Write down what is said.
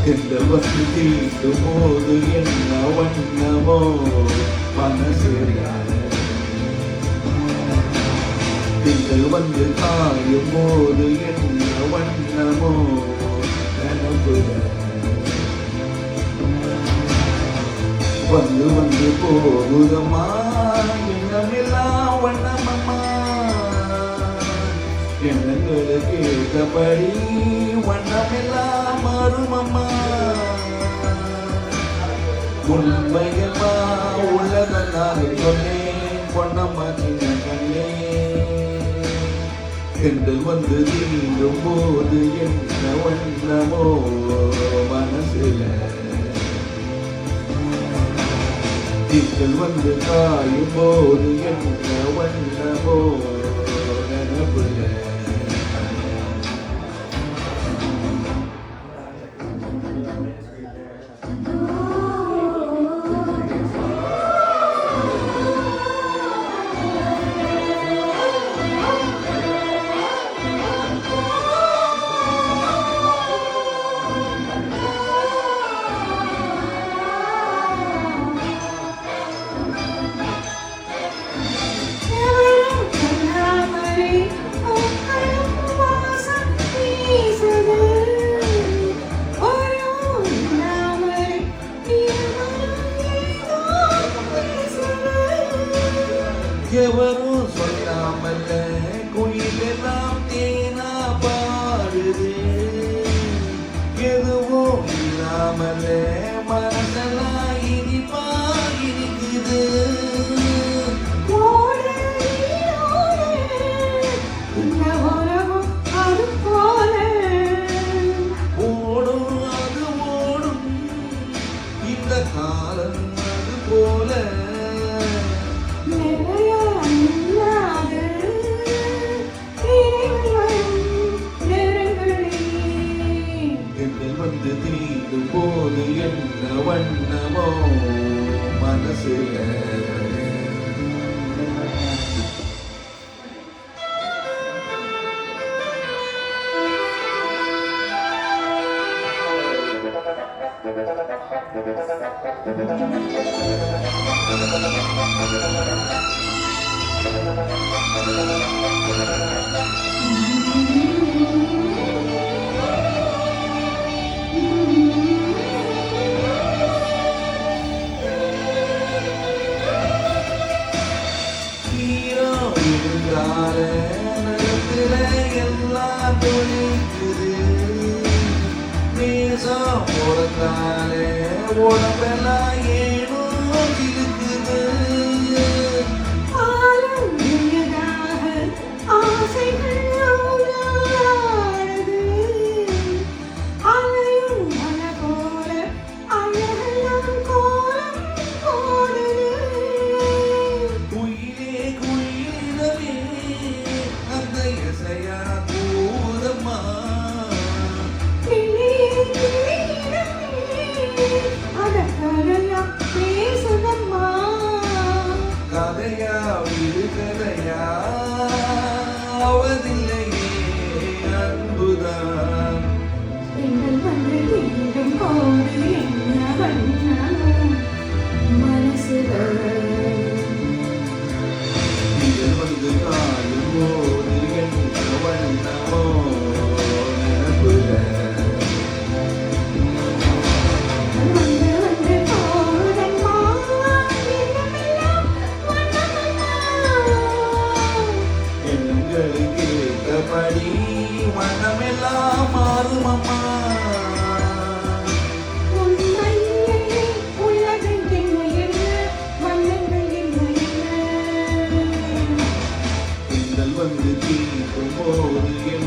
தென்றல் வந்து தீண்டும் போது என்ன வண்ணமோ மனசு திங்கள் வந்து காயும் போது என்ன வண்ணமோ நினப்புல வந்து வந்து போகுதம்மா எண்ணமெல்லாம் வண்ணமம்மா எண்ணங்களுக்கு ஏற்றபடி வண்ணமெல்லாம் மாறுமம்மா உண்மையம்மா உள்ளதெல்லாம் சொன்னேன் பொன்னம்மா சின்ன கண்ணே தென்றல் வந்து தீண்டும் போது என்ன வண்ணமோ மனசுல திங்கள் வந்து காயும் போது என்ன வண்ணமோ நினப்புல எவரும் சொல்லாமல்ல குயிலெல்லாம் தேனா பாடுது எதுவும் இல்லாமல்ல மனசெல்லாம் இனிப்பா இருக்குது ஓடும் அது ஓடும் இந்த காலம் அது போல வந்து தீண்டும் போது என்ன வண்ணமோ மனசுல நிலத்தில எல்லாம் தொழிக்குது நேசம் போறதாலே உடம்பெல்லாம் ஏனோ இருக்குது கதையா விடுகதையா அவதில்லையே அன்புதான் நீங்கள் வந்து காயும் போது என்ன வண்ணமோ நினப்புல படி மனமெல்லாம் மாறுமம்மா திங்கள் வந்து நினைக்கும் போது